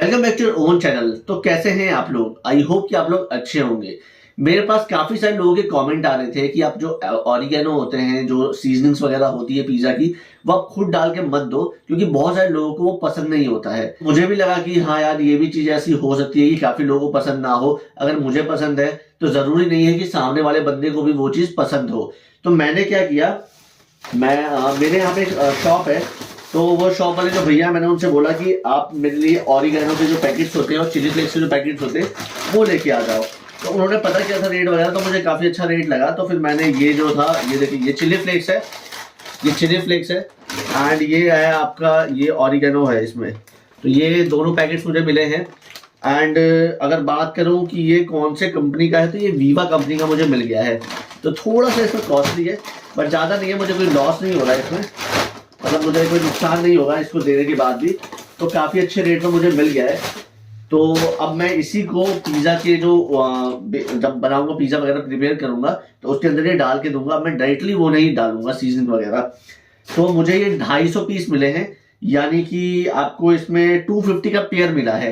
Welcome back to your own channel. तो कैसे हैं आप लोग? आई होप कि आप लोग अच्छे होंगे। मेरे पास काफी सारे लोगों के कमेंट आ रहे थे कि आप जो ऑरिगेनो होते हैं, जो सीजनिंग्स वगैरह होती है पिज्जा की, वो आप खुद डाल के मत दो, क्योंकि बहुत सारे लोगों को वो पसंद नहीं होता है। मुझे भी लगा कि हाँ यार, ये भी चीज ऐसी हो सकती है कि काफी लोगों को पसंद ना हो। अगर मुझे पसंद है तो जरूरी नहीं है कि सामने वाले बंदे को भी वो चीज पसंद हो। तो मैंने क्या किया, मेरे यहाँ पे एक शॉप है। तो वो शॉप वाले जो भैया, मैंने उनसे बोला कि आप मेरे लिए ऑरिगेनो के जो पैकेट्स होते हैं और चिली फ्लेक्स के जो पैकेट्स होते हैं वो लेके आ जाओ। तो उन्होंने पता किया था रेट वगैरह, तो मुझे काफ़ी अच्छा रेट लगा। तो फिर मैंने ये जो था, ये देखिए, ये चिली फ्लेक्स है, ये चिली फ्लेक्स है एंड ये है आपका, ये ऑरिगेनो है इसमें। तो ये दोनों पैकेट्स मुझे मिले हैं। एंड अगर बात करूं कि ये कौन से कंपनी का है, तो ये वीवा कंपनी का मुझे मिल गया है। तो थोड़ा सा इसमें कॉस्टली है, बट ज़्यादा नहीं है। मुझे कोई लॉस नहीं हो रहा है इसमें, मतलब मुझे कोई नुकसान नहीं होगा इसको देने के बाद भी। तो काफ़ी अच्छे रेट में मुझे मिल गया है। तो अब मैं इसी को पिज़्ज़ा के जो जब बनाऊंगा, पिज़्ज़ा वगैरह प्रिपेयर करूंगा, तो उसके अंदर ये डाल के दूंगा। मैं डायरेक्टली वो नहीं डालूंगा सीजनिंग वगैरह। तो मुझे ये 250 पीस मिले हैं, यानी कि आपको इसमें 250 का पेयर मिला है।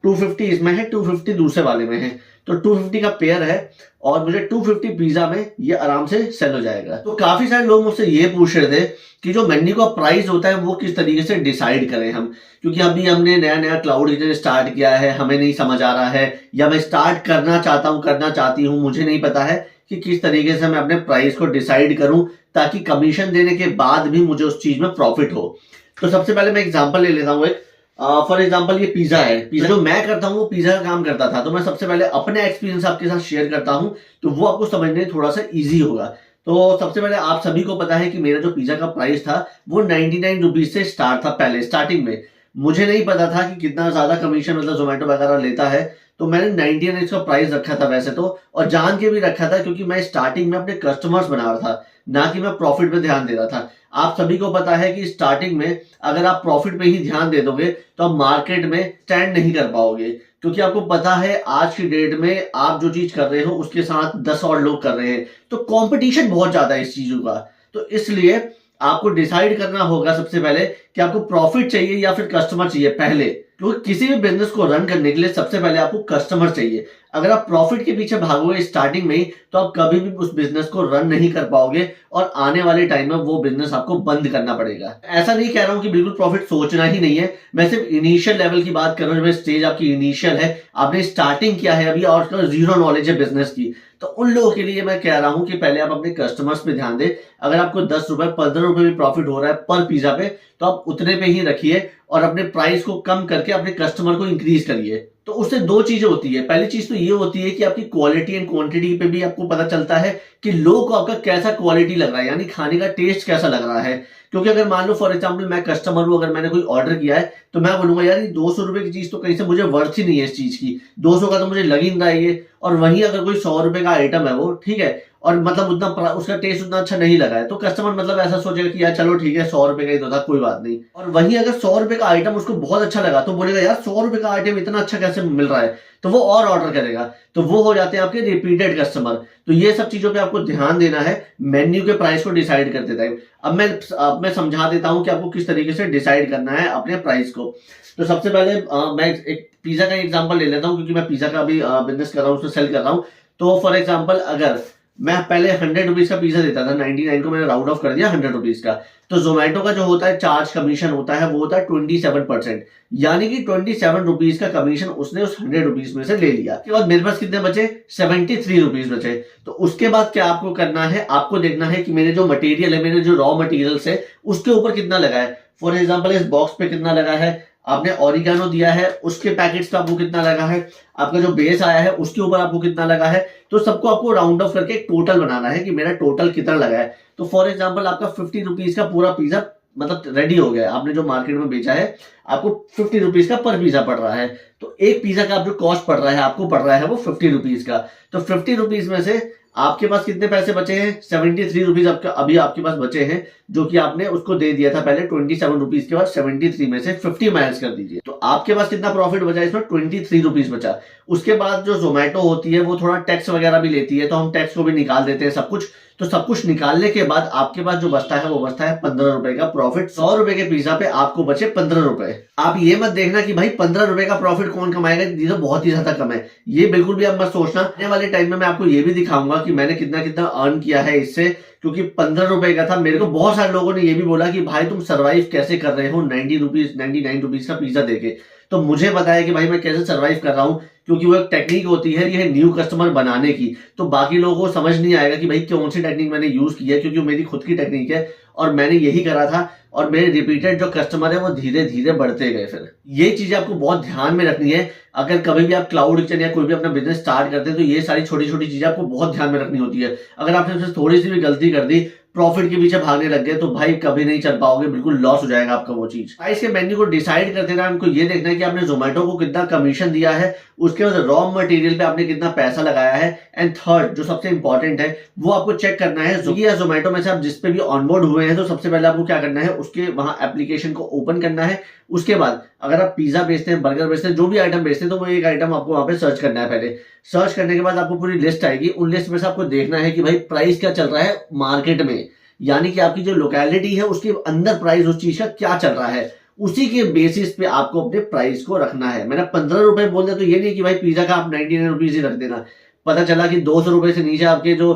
250 इसमें है, 250 दूसरे वाले में है। तो 250 का पेयर है और मुझे 250 पिज्जा में ये आराम से सेल हो जाएगा। तो काफी सारे लोग मुझसे ये पूछ रहे थे कि जो मेन्यू का प्राइस होता है वो किस तरीके से डिसाइड करें हम, क्योंकि अभी हमने नया नया क्लाउड किचन स्टार्ट किया है, हमें नहीं समझ आ रहा है, या मैं स्टार्ट करना चाहता हूँ, करना चाहती हूँ, मुझे नहीं पता है कि किस तरीके से मैं अपने प्राइस को डिसाइड करूं ताकि कमीशन देने के बाद भी मुझे उस चीज में प्रॉफिट हो। तो सबसे पहले मैं एग्जांपल ले लेता हूँ एक। फॉर एग्जाम्पल ये पिज्जा है। पिज्जा जो मैं करता हूँ वो पिज्जा का काम करता था। तो मैं सबसे पहले अपने एक्सपीरियंस आपके साथ शेयर करता हूँ, तो वो आपको समझने थोड़ा सा इजी होगा। तो सबसे पहले आप सभी को पता है कि मेरा जो पिज्जा का प्राइस था वो 99 रुपीज से स्टार्ट था। पहले स्टार्टिंग में मुझे नहीं पता था कि कितना ज्यादा कमीशन मतलब जोमेटो वगैरह लेता है। तो मैंने 99 का प्राइस रखा था वैसे तो, और जान के भी रखा था, क्योंकि मैं स्टार्टिंग में अपने कस्टमर्स बना रहा था, ना कि मैं प्रॉफिट पे ध्यान दे रहा था। आप सभी को पता है कि स्टार्टिंग में अगर आप प्रॉफिट पे ही ध्यान दे दोगे तो आप मार्केट में स्टैंड नहीं कर पाओगे, क्योंकि आपको पता है आज की डेट में आप जो चीज कर रहे हो उसके साथ 10 और लोग कर रहे हैं। तो कंपटीशन बहुत ज्यादा है इस चीजों का। तो इसलिए आपको डिसाइड करना होगा सबसे पहले कि आपको प्रॉफिट चाहिए या फिर कस्टमर चाहिए पहले। क्योंकि किसी भी बिजनेस को रन करने के लिए सबसे पहले आपको कस्टमर चाहिए। अगर आप प्रॉफिट के पीछे भागोगे स्टार्टिंग में ही, तो आप कभी भी उस बिजनेस को रन नहीं कर पाओगे और आने वाले टाइम में वो बिजनेस आपको बंद करना पड़ेगा। ऐसा नहीं कह रहा हूं कि बिल्कुल प्रॉफिट सोचना ही नहीं है, मैं सिर्फ इनिशियल लेवल की बात कर रहा हूं। जब स्टेज आपकी इनिशियल है, आपने स्टार्टिंग किया है अभी और जीरो नॉलेज है बिजनेस की, तो उन लोगों के लिए मैं कह रहा हूं कि पहले आप अपने कस्टमर्स पे ध्यान दें। अगर आपको 10 रुपए 15 रुपए भी प्रॉफिट हो रहा है पर पिज्जा पे, तो आप उतने पे ही रखिए और अपने प्राइस को कम करके अपने कस्टमर को इंक्रीज करिए। तो उससे दो चीजें होती है। पहली चीज तो ये होती है कि आपकी क्वालिटी एंड क्वांटिटी पे भी आपको पता चलता है कि लोगों को आपका कैसा क्वालिटी लग रहा है, यानी खाने का टेस्ट कैसा लग रहा है। क्योंकि अगर मान लो फॉर एग्जांपल मैं कस्टमर हूं, अगर मैंने कोई ऑर्डर किया है, तो मैं बोलूंगा यार ये 200 रुपए की चीज तो कहीं से मुझे वर्थ ही नहीं है इस चीज की, 200 का तो मुझे लग ही नहीं रहा है ये। और वहीं अगर कोई 100 रुपए का आइटम है वो, ठीक है, और मतलब उतना उसका टेस्ट उतना अच्छा नहीं लगा है, तो कस्टमर मतलब ऐसा सोचेगा कि यार चलो ठीक है 100 रुपए का ही तो था, कोई बात नहीं। और वहीं अगर 100 रुपए का आइटम उसको बहुत अच्छा लगा, तो बोलेगा यार 100 रुपए का आइटम इतना अच्छा कैसे मिल रहा है, तो वो और ऑर्डर करेगा। तो वो हो जाते हैं आपके रिपीटेड कस्टमर। तो ये सब चीजों पे आपको ध्यान देना है मेन्यू के प्राइस को डिसाइड करते टाइम। अब मैं समझा देता हूं कि आपको किस तरीके से डिसाइड करना है अपने प्राइस को। तो सबसे पहले मैं एक पिज्जा का एग्जांपल ले लेता हूं, क्योंकि मैं पिज्जा का भी बिजनेस कर रहा हूं, उसमें सेल कर रहा हूं। तो फॉर एग्जांपल अगर मैं पहले 100 रुपीज का पिज्जा देता था, 99 को मैंने राउंड ऑफ कर दिया 100 रुपीज का, तो जोमेटो का जो होता है चार्ज कमीशन होता है वो होता है 27%, यानी कि 27 रुपीज का कमीशन उसने उस 100 रुपीज में से ले लिया। उसके बाद मेरे पास कितने बचे? 73 रुपीज बचे। तो उसके बाद क्या आपको करना है, आपको देखना है कि मेरे जो मटेरियल है, मेरे जो रॉ मटेरियल्स है, उसके ऊपर कितना लगा है। फॉर एग्जाम्पल इस बॉक्स पे कितना लगा है, आपने ऑरिगेनो दिया है उसके पैकेट्स का आपको कितना लगा है, आपका जो बेस आया है उसके ऊपर आपको कितना लगा है। तो सबको आपको राउंड ऑफ करके एक टोटल बनाना है कि मेरा टोटल कितना लगा है। तो फॉर एग्जांपल आपका 50 रुपीज का पूरा पिज्जा मतलब रेडी हो गया है, आपने जो मार्केट में बेचा है, आपको 50 रुपीज का पर पिज्जा पड़ रहा है। तो एक पिज्जा का जो कॉस्ट पड़ रहा है, आपको पड़ रहा है वो 50 रुपीज का। तो 50 रुपीज में से आपके पास कितने पैसे बचे हैं? 73 रुपीज अभी आपके पास बचे हैं, जो कि आपने उसको दे दिया था पहले 27 रुपीज के बाद 73 में से 50 माइनस कर दीजिए, तो आपके पास कितना प्रॉफिट बचा? इसमें 23 रुपीज बचा। उसके बाद जो जोमेटो होती है वो थोड़ा टैक्स वगैरह भी लेती है, तो हम टैक्स को भी निकाल देते हैं सब कुछ। तो सब कुछ निकालने के बाद आपके पास जो बचता है वो बचता है 15 रुपए का प्रॉफिट। 100 रुपए के पिज्जा पे आपको बचे 15 रुपए। आप ये मत देखना कि भाई 15 रुपए का प्रॉफिट कौन कमाएगा, ये तो बहुत ही ज्यादा कम है, ये बिल्कुल भी आप मत सोचना। आने वाले टाइम में मैं आपको ये भी दिखाऊंगा कि मैंने कितना कितना अर्न किया है इससे, क्योंकि 15 रुपए का था। मेरे को बहुत सारे लोगों ने ये भी बोला कि भाई तुम सर्वाइव कैसे कर रहे हो 99 रुपीज का पिज्जा देके। तो मुझे पता है कि भाई मैं कैसे सर्वाइव कर रहा हूं, क्योंकि वो एक टेक्निक होती है ये न्यू कस्टमर बनाने की। तो बाकी लोगों को समझ नहीं आएगा कि भाई कौन सी टेक्निक मैंने यूज की है, क्योंकि मेरी खुद की टेक्निक है और मैंने यही करा था, और मेरे रिपीटेड जो कस्टमर है वो धीरे धीरे बढ़ते गए। फिर ये चीजें आपको बहुत ध्यान में रखनी है। अगर कभी भी आप क्लाउड किचन या कोई भी अपना बिजनेस स्टार्ट करते हैं तो ये सारी छोटी छोटी चीजें आपको बहुत ध्यान में रखनी होती है। अगर आपने उससे थोड़ी सी भी गलती कर दी, प्रॉफिट के पीछे भागने लग गए, तो भाई कभी नहीं चल पाओगे, बिल्कुल लॉस हो जाएगा आपका वो चीज। प्राइस के मेन्यू को डिसाइड करते ना हमको ये देखना है कि आपने जोमेटो को कितना कमीशन दिया है, उसके बाद रॉ मटेरियल पे आपने कितना पैसा लगाया है, एंड थर्ड जो सबसे इंपॉर्टेंट है वो आपको चेक करना है। स्विगी या जोमेटो में से आप जिस पे भी ऑनबोर्ड हुए हैं, तो सबसे पहले आपको क्या करना है, उसके वहां एप्लीकेशन को ओपन करना है। उसके बाद अगर आप पिज्जा बेचते हैं, बर्गर बेचते हैं, जो भी आइटम बेचते हैं, तो वो एक आइटम आपको वहां पे सर्च करना है। पहले सर्च करने के बाद आपको पूरी लिस्ट आएगी, उन लिस्ट में से आपको देखना है कि भाई प्राइस क्या चल रहा है मार्केट में, यानी कि आपकी जो लोकेलिटी है उसके अंदर प्राइस उस चीज का क्या चल रहा है, उसी के बेसिस पे आपको अपने प्राइस को रखना है। मैंने 15 रुपए बोल दिया तो ये नहीं कि भाई पिज्जा का आप 99 रुपीज ही रख देना। पता चला कि 200 रुपए से नीचे आपके जो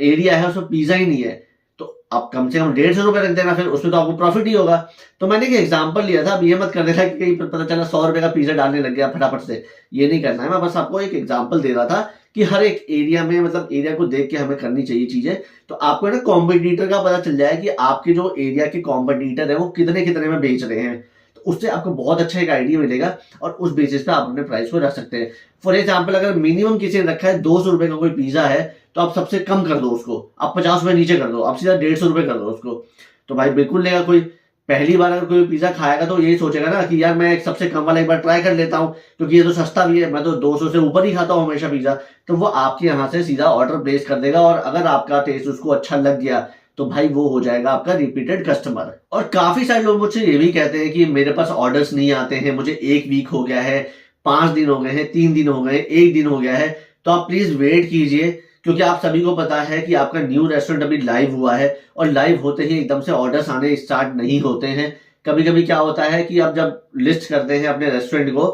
एरिया है उसमें पिज्जा ही नहीं है, तो आप कम से कम 150 रुपए रख देना, फिर उसमें तो आपको प्रॉफिट ही होगा। तो मैंने एक एग्जांपल लिया था, अब ये मत कर देना कि कहीं पता चला 100 रुपए का पिज्जा डालने लग गया फटाफट से, ये नहीं करना है। मैं बस आपको एक एग्जांपल दे रहा था कि हर एक एरिया में, मतलब एरिया को देख के हमें करनी चाहिए चीजें। तो आपको ना कॉम्पिटिटर का पता चल जाए कि आपके जो एरिया के कॉम्पिटिटर है वो कितने कितने में बेच रहे हैं, तो उससे आपको बहुत अच्छा एक आइडिया मिलेगा और उस बेसिस पे आप अपने प्राइस को रख सकते हैं। फॉर एग्जाम्पल अगर मिनिमम किसी ने रखा है 200 रुपए का कोई पिज्जा है, तो आप सबसे कम कर दो उसको, आप 50 रुपए नीचे कर दो, आप सीधा 150 रुपए कर दो उसको, तो भाई बिल्कुल लेगा कोई। पहली बार अगर कोई पिज्जा खाएगा तो यही सोचेगा ना कि यार मैं एक सबसे कम वाला एक बार ट्राई कर लेता हूँ, क्योंकि ये तो सस्ता भी है, मैं तो 200 से ऊपर ही खाता हूँ हमेशा पिज्जा। तो वो आपके यहाँ से सीधा ऑर्डर प्लेस कर देगा, और अगर आपका टेस्ट उसको अच्छा लग गया तो भाई वो हो जाएगा आपका रिपीटेड कस्टमर। और काफी सारे लोग मुझसे ये भी कहते हैं कि मेरे पास ऑर्डर्स नहीं आते हैं, मुझे 1 वीक हो गया है, 5 दिन हो गए हैं, 3 दिन हो गए, 1 दिन हो गया है। तो आप प्लीज वेट कीजिए, क्योंकि आप सभी को पता है कि आपका न्यू रेस्टोरेंट अभी लाइव हुआ है, और लाइव होते ही एकदम से ऑर्डर्स आने स्टार्ट नहीं होते हैं। कभी कभी क्या होता है कि आप जब लिस्ट करते हैं अपने रेस्टोरेंट को,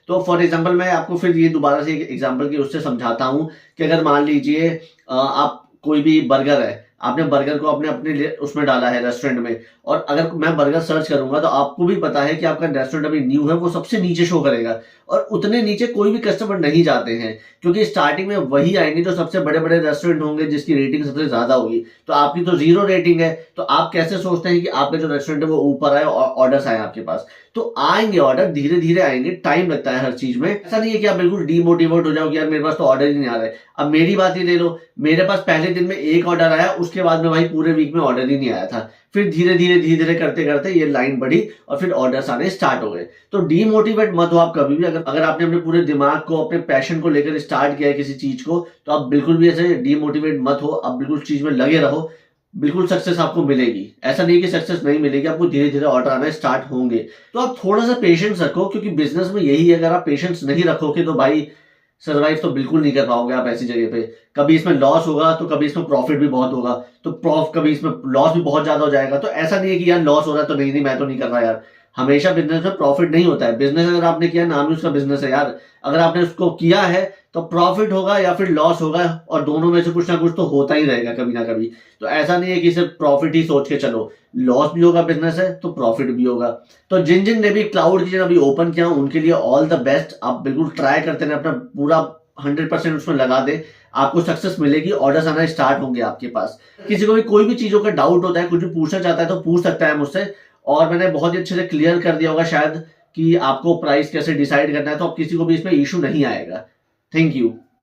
तो फॉर एग्जांपल मैं आपको फिर ये दोबारा से एक एग्जांपल की उससे समझाता हूं कि अगर मान लीजिए आप कोई भी बर्गर है, आपने बर्गर को अपने अपने उसमें डाला है रेस्टोरेंट में, और अगर मैं बर्गर सर्च करूंगा तो आपको भी पता है कि आपका रेस्टोरेंट अभी न्यू है, वो सबसे नीचे शो करेगा, और उतने नीचे कोई भी कस्टमर नहीं जाते हैं, क्योंकि स्टार्टिंग में वही आएंगे जो सबसे बड़े बड़े रेस्टोरेंट होंगे जिसकी रेटिंग सबसे ज्यादा होगी। तो आपकी तो 0 रेटिंग है, तो आप कैसे सोचते हैं कि आपका जो रेस्टोरेंट है वो ऊपर आए और ऑर्डर्स आए आपके पास? तो आएंगे ऑर्डर, धीरे धीरे आएंगे, टाइम लगता है हर चीज में। ऐसा नहीं है कि आप बिल्कुल डीमोटिवेट हो जाओ कि यार मेरे पास तो ऑर्डर ही नहीं आ रहा है। अब मेरी बात ही ले लो, मेरे पास पहले दिन में 1 ऑर्डर आया, उसके बाद में भाई पूरे वीक में ऑर्डर ही नहीं आया था। फिर धीरे धीरे करते करते ये लाइन बढ़ी और फिर ऑर्डर्स आने स्टार्ट हो गए। तो डीमोटिवेट मत हो आप कभी भी। अगर आपने अपने पूरे दिमाग को, अपने पैशन को लेकर स्टार्ट किया है किसी चीज को, तो आप बिल्कुल भी ऐसे डीमोटिवेट मत हो, आप बिल्कुल चीज में लगे रहो, बिल्कुल सक्सेस आपको मिलेगी। ऐसा नहीं कि सक्सेस नहीं मिलेगी, आपको धीरे धीरे ऑर्डर आना स्टार्ट होंगे। तो आप थोड़ा सा पेशेंस रखो, क्योंकि बिजनेस में यही है, अगर आप पेशेंस नहीं रखोगे तो भाई सर्वाइव तो बिल्कुल नहीं कर पाओगे आप ऐसी जगह पे। कभी इसमें लॉस होगा तो कभी इसमें प्रॉफिट भी बहुत होगा, तो कभी इसमें लॉस भी बहुत ज्यादा हो जाएगा। तो ऐसा नहीं है कि यार लॉस हो रहा है तो नहीं मैं तो नहीं कर रहा यार। हमेशा बिजनेस में प्रॉफिट नहीं होता है। बिजनेस अगर आपने किया, नाम ही उसका बिजनेस है यार, अगर आपने उसको किया है तो प्रॉफिट होगा या फिर लॉस होगा, और दोनों में से कुछ ना कुछ तो होता ही रहेगा कभी ना कभी। तो ऐसा नहीं है कि सिर्फ प्रॉफिट ही सोच के चलो, लॉस भी होगा, बिजनेस है तो प्रॉफिट भी होगा। तो जिन जिन ने भी क्लाउड किचन अभी ओपन किया उनके लिए ऑल द बेस्ट। आप बिल्कुल ट्राई करते रहे, अपना पूरा 100% उसमें लगा दे, आपको सक्सेस मिलेगी, ऑर्डर्स आना स्टार्ट होंगे आपके पास। किसी को भी कोई भी चीजों का डाउट होता है, कुछ भी पूछना चाहता है तो पूछ सकता है मुझसे, और मैंने बहुत ही अच्छे से क्लियर कर दिया होगा शायद कि आपको प्राइस कैसे डिसाइड करना है, तो अब किसी को भी इसमें इशू नहीं आएगा। Thank you.